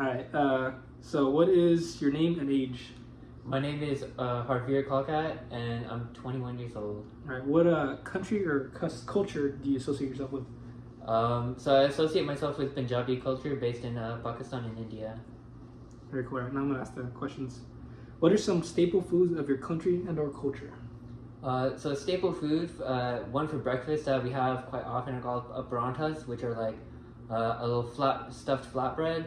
All right. So what is your name and age? My name is Harvir Kalkat, and I'm 21 years old. All right. What country or culture do you associate yourself with? So I associate myself with Punjabi culture based in Pakistan and India. Very cool. All right, now I'm gonna ask the questions. What are some staple foods of your country and/or culture? So staple food, one for breakfast that we have quite often are called paranthas, which are like a little stuffed flatbread.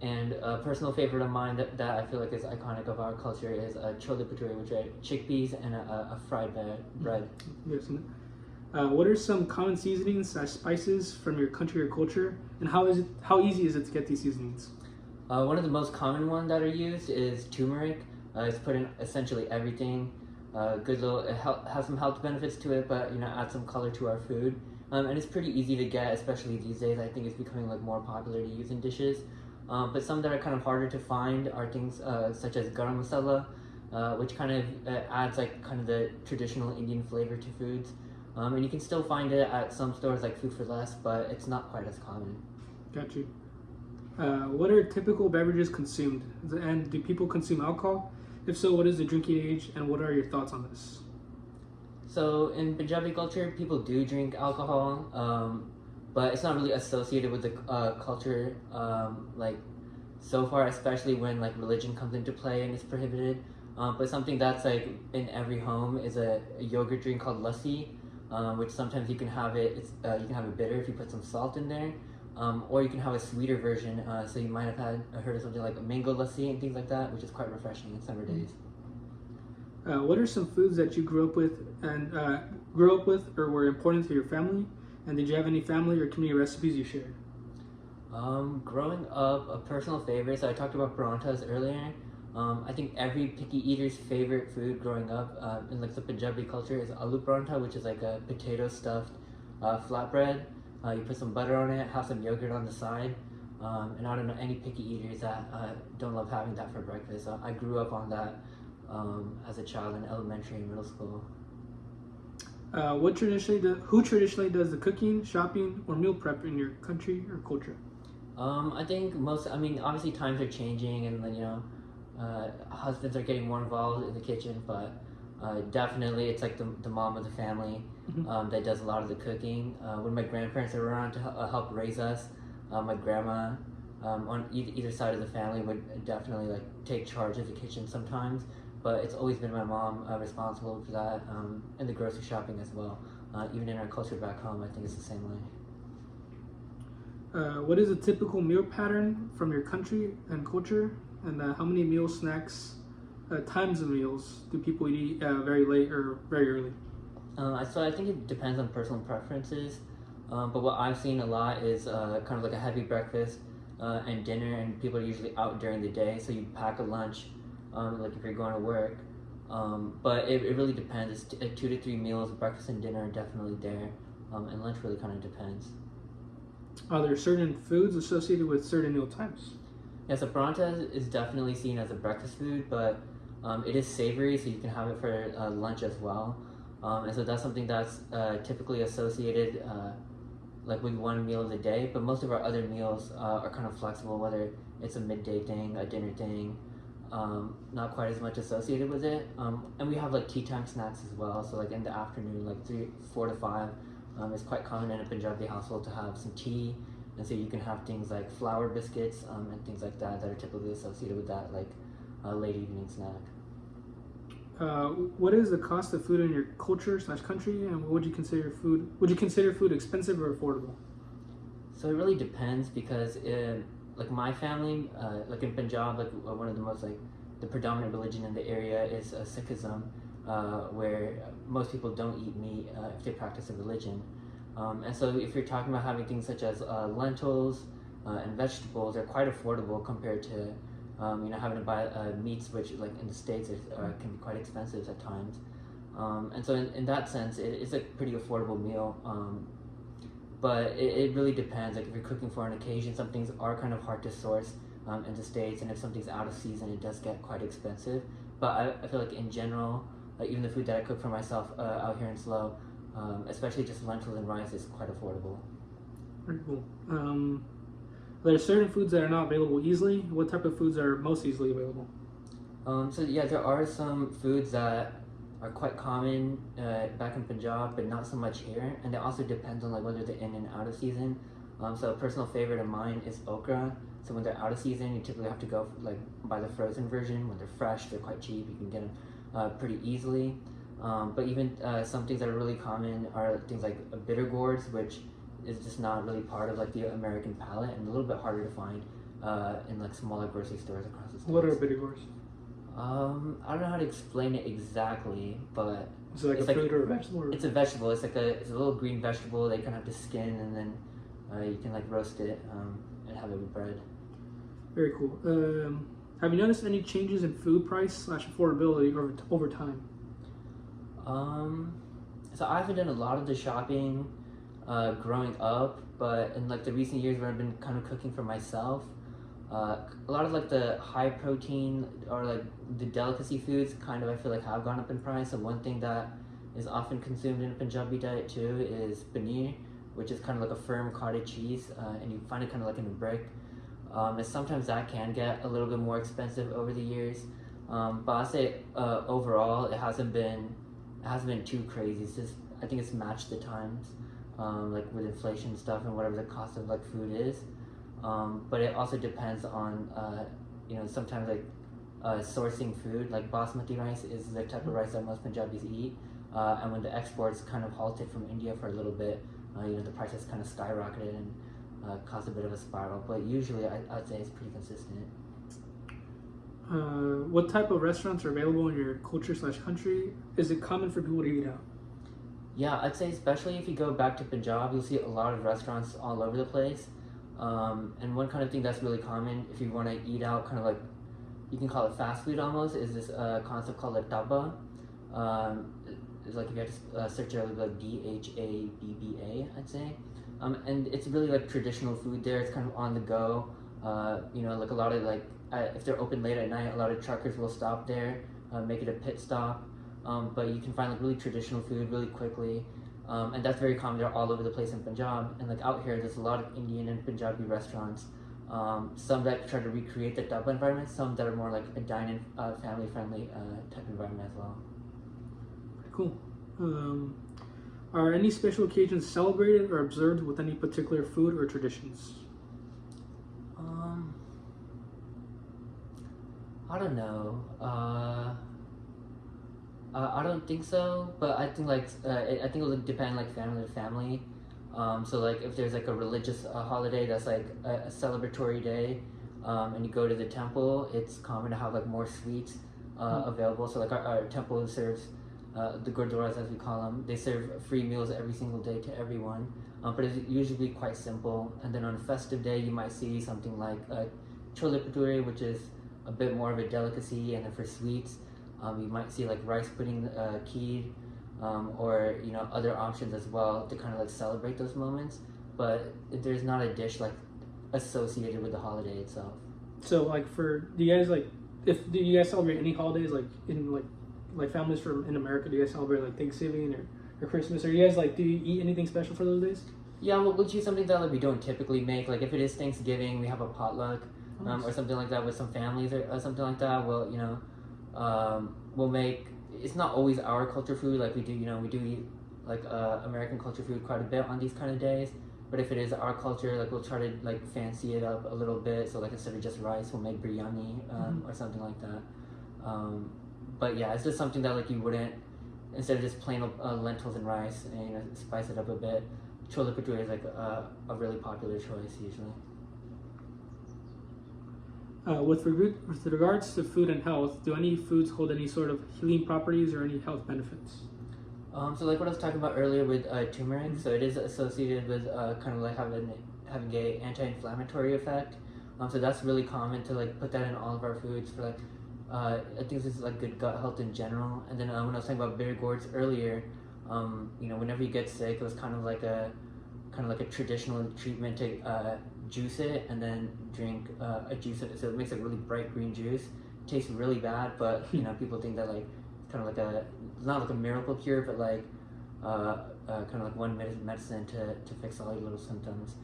And a personal favorite of mine that I feel like is iconic of our culture is chole bhature, which are chickpeas and a fried bread. Yes. What are some common seasonings, spices from your country or culture, and how easy is it to get these seasonings? One of the most common ones that are used is turmeric. It's put in essentially everything. Good little, it has some health benefits to it, but add some color to our food. And it's pretty easy to get, especially these days. I think it's becoming like more popular to use in dishes. But some that are kind of harder to find are things such as garam masala, which kind of adds like kind of the traditional Indian flavor to foods. And you can still find it at some stores like Food for Less, but it's not quite as common. Got you. What are typical beverages consumed? And do people consume alcohol? If so, what is the drinking age, and what are your thoughts on this? So in Punjabi culture, people do drink alcohol, but it's not really associated with the culture like so far, especially when like religion comes into play and it's prohibited. But something that's like in every home is a yogurt drink called lassi, which sometimes you can have it. You can have it bitter if you put some salt in there, or you can have a sweeter version. So you might have heard of something like a mango lassi and things like that, which is quite refreshing in summer days. What are some foods that you grew up with or were important to your family? And did you have any family or community recipes you shared? Growing up, a personal favorite, so I talked about paranthas earlier. I think every picky eater's favorite food growing up in like the Punjabi culture is aloo parantha, which is like a potato stuffed flatbread. You put some butter on it, have some yogurt on the side. And I don't know any picky eaters that don't love having that for breakfast. I grew up on that as a child in elementary and middle school. Who traditionally does the cooking, shopping, or meal prep in your country or culture? I think obviously times are changing, and then husbands are getting more involved in the kitchen, but definitely it's like the mom of the family that does a lot of the cooking. When my grandparents are around to help raise us, my grandma on either side of the family would definitely like take charge of the kitchen sometimes. But it's always been my mom responsible for that, and the grocery shopping as well. Even in our culture back home, I think it's the same way. What is a typical meal pattern from your country and culture? And how many meals, snacks, times of meals do people eat very late or very early? So I think it depends on personal preferences. But what I've seen a lot is kind of like a heavy breakfast and dinner, and people are usually out during the day, so you pack a lunch. Like if you're going to work, but it really depends. It's 2 to 3 meals, breakfast and dinner are definitely there, and lunch really kind of depends. Are there certain foods associated with certain meal times? Yeah, so paratha is definitely seen as a breakfast food, but it is savory, so you can have it for lunch as well. And so that's something that's typically associated like with one meal of the day, but most of our other meals are kind of flexible, whether it's a midday thing, a dinner thing. Not quite as much associated with it, and we have like tea time snacks as well. So like in the afternoon, like 4 to 5, it's quite common in a Punjabi household to have some tea, and so you can have things like flour biscuits and things like that are typically associated with that, like late evening snack. What is the cost of food in your culture/country, and would you consider food? Would you consider food expensive or affordable? So it really depends because like my family, like in Punjab, like one of the most like the predominant religion in the area is Sikhism, where most people don't eat meat if they practice a religion. And so if you're talking about having things such as lentils and vegetables, they're quite affordable compared to having to buy meats, which like in the States can be quite expensive at times. And so in that sense, it's a pretty affordable meal. But it really depends. Like if you're cooking for an occasion, some things are kind of hard to source in the States, and if something's out of season, it does get quite expensive. But I feel like in general, like even the food that I cook for myself out here in SLO, especially just lentils and rice, is quite affordable. Very cool. There are certain foods that are not available easily. What type of foods are most easily available? So yeah, there are some foods that are quite common back in Punjab, but not so much here. And it also depends on like whether they're in and out of season. So a personal favorite of mine is okra. So when they're out of season, you typically have to go like buy the frozen version. When they're fresh, they're quite cheap. You can get them pretty easily. But even some things that are really common are things like bitter gourds, which is just not really part of like the American palate and a little bit harder to find in like smaller grocery stores across the states. What are bitter gourds? I don't know how to explain it exactly, but Is it like it's a fruit or a vegetable? Or? it's a vegetable. It's like it's a little green vegetable. They kind of have the skin, and then you can like roast it and have it with bread. Very cool. Have you noticed any changes in food price / affordability over time? So I haven't done a lot of the shopping growing up, but in like the recent years where I've been kind of cooking for myself, a lot of like the high protein or like the delicacy foods kind of I feel like have gone up in price. So one thing that is often consumed in a Punjabi diet too is paneer, which is kind of like a firm cottage cheese, and you find it kind of like in a brick. And sometimes that can get a little bit more expensive over the years, but I'll say overall it hasn't been too crazy. It's just I think it's matched the times, like with inflation and stuff and whatever the cost of like food is. But it also depends on sometimes like sourcing food. Like basmati rice is the type of rice that most Punjabis eat, and when the exports kind of halted from India for a little bit, the prices kind of skyrocketed and caused a bit of a spiral. But usually I'd say it's pretty consistent. What type of restaurants are available in your culture / country? Is it common for people to eat out? Yeah, I'd say especially if you go back to Punjab, you'll see a lot of restaurants all over the place. And one kind of thing that's really common if you want to eat out, kind of like you can call it fast food almost, is this concept called like dabba. It's like if you have to search it, it would be like DHABBA, I'd say. And it's really like traditional food there. It's kind of on the go. Like a lot of like if they're open late at night, a lot of truckers will stop there, make it a pit stop. But you can find like really traditional food really quickly. And that's very common. They're all over the place in Punjab. And like out here, there's a lot of Indian and Punjabi restaurants. Some that try to recreate the dabba environment, some that are more like a dine-in, family-friendly type environment as well. Cool. Are any special occasions celebrated or observed with any particular food or traditions? I don't know. I don't think so, but I think like I think it will depend like family to family. So like if there's like a religious holiday that's like a celebratory day, and you go to the temple, it's common to have like more sweets available. So like our temple serves the gurdwaras as we call them. They serve free meals every single day to everyone, but it's usually quite simple. And then on a festive day, you might see something like chole bhature, which is a bit more of a delicacy, and then for sweets. You might see like rice pudding, kheer, or other options as well to kind of like celebrate those moments. But there's not a dish like associated with the holiday itself. So like do you guys celebrate any holidays like in like families from in America? Do you guys celebrate like Thanksgiving or Christmas? Or you guys do you eat anything special for those days? Yeah, we'll choose something that like we don't typically make. Like if it is Thanksgiving, we have a potluck, or something like that with some families or something like that. Well, we'll make. It's not always our culture food. Like we do eat like American culture food quite a bit on these kind of days. But if it is our culture, like we'll try to like fancy it up a little bit. So like instead of just rice, we'll make biryani or something like that. But yeah, it's just something that like you wouldn't, instead of just plain lentils and rice, and spice it up a bit. Chole bhature is like a really popular choice usually. With regards to food and health, do any foods hold any sort of healing properties or any health benefits? So like what I was talking about earlier with turmeric, so it is associated with kind of like having a anti-inflammatory effect. So that's really common to like put that in all of our foods for like I think this is like good gut health in general. And then when I was talking about bitter gourds earlier, whenever you get sick, it was kind of like a traditional treatment to juice it and then drink a juice. So it makes a really bright green juice. It tastes really bad, but people think that like it's kind of like it's not like a miracle cure, but like kind of like one medicine to fix all your little symptoms.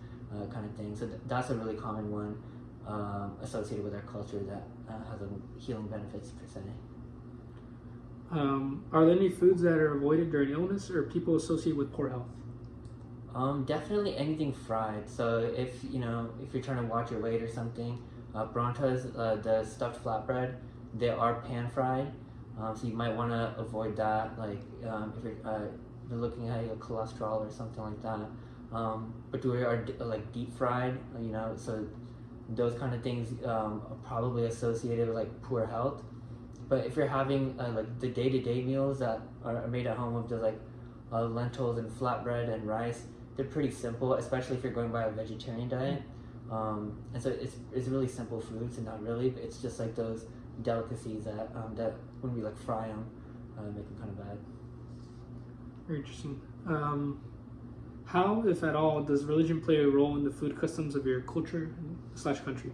kind of thing. So that's a really common one associated with our culture that has a healing benefits per se. Are there any foods that are avoided during illness or people associated with poor health? Definitely anything fried. So if you're trying to watch your weight or something, Brontas, the stuffed flatbread, they are pan fried. So you might want to avoid that. Like if you're looking at your cholesterol or something like that. But we are like deep fried. So those kind of things are probably associated with like poor health. But if you're having like the day-to-day meals that are made at home with just like lentils and flatbread and rice, they're pretty simple, especially if you're going by a vegetarian diet. And so it's really simple foods, and not really, but it's just like those delicacies that when we like fry them, make them kind of bad. Very interesting. How, if at all, does religion play a role in the food customs of your culture / country?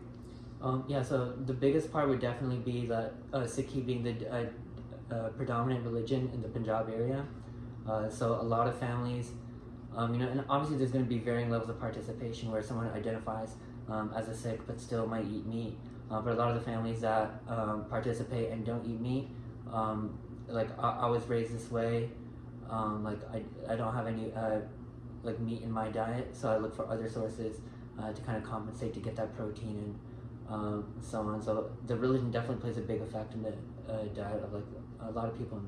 So the biggest part would definitely be that Sikhi being the predominant religion in the Punjab area. So a lot of families, and obviously there's going to be varying levels of participation where someone identifies as a Sikh but still might eat meat. But a lot of the families that participate and don't eat meat, like I was raised this way, like I don't have any like meat in my diet, so I look for other sources to kind of compensate to get that protein and so on. So the religion definitely plays a big effect in the diet of like a lot of people in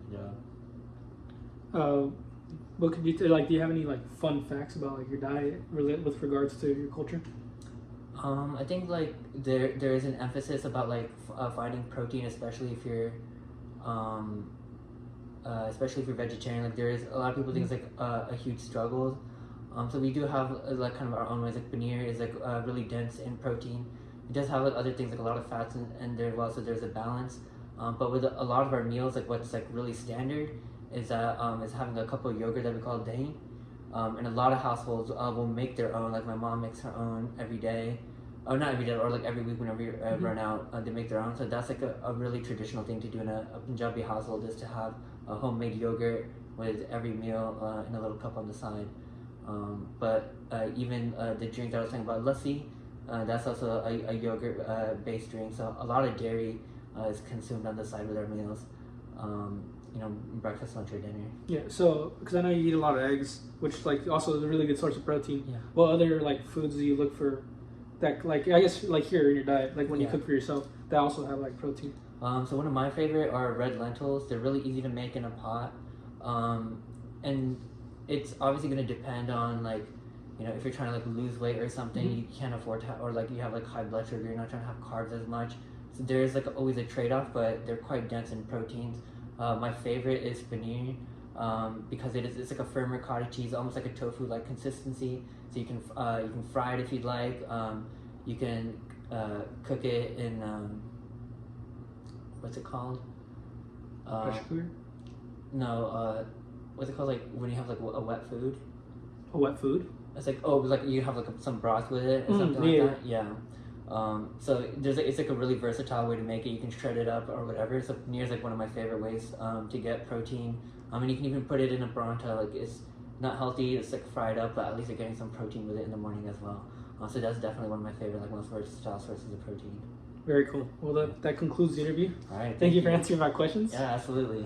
Punjab. What could you like? Do you have any like fun facts about like your diet with regards to your culture? I think like there is an emphasis about like finding protein, especially if you're vegetarian. Like there is a lot of people think it's like a huge struggle. So we do have like kind of our own ways. Like paneer is like really dense in protein. It does have like other things like a lot of fats in there as well, so there's a balance. But with a lot of our meals, like what's like really standard is having a cup of yogurt that we call dahi. And a lot of households will make their own. Like my mom makes her own every day. Oh, not every day, or like every week whenever you run out, they make their own. So that's like a really traditional thing to do in a Punjabi household, is to have a homemade yogurt with every meal in a little cup on the side. But even the drink that I was talking about, lassi, that's also a yogurt based drink. So a lot of dairy is consumed on the side with our meals. Breakfast, lunch, or dinner. Yeah. So because I know you eat a lot of eggs, which like also is a really good source of protein. Yeah. What other like foods do you look for that like I guess like here in your diet, like when you cook for yourself, that also have like protein? So one of my favorite are red lentils. They're really easy to make in a pot, and it's obviously going to depend on like if you're trying to like lose weight or something, you can't afford to or like you have like high blood sugar, you're not trying to have carbs as much. So there's like always a trade-off, but they're quite dense in proteins. My favorite is paneer because it's like a firmer cottage cheese, almost like a tofu like consistency. So you can fry it if you'd like. You can cook it in what's it called? Pressure cooker? No, what's it called? Like when you have like a wet food. A wet food? It's like like you have like some broth with it or something like that. Yeah. So it's like a really versatile way to make it. You can shred it up or whatever. So paneer is like one of my favorite ways to get protein. And you can even put it in a paratha. Like it's not healthy, it's like fried up, but at least you're getting some protein with it in the morning as well. So that's definitely one of my favorite, like most versatile sources of protein. Very cool. Well, that concludes the interview. All right. Thank you for answering my questions. Yeah, absolutely.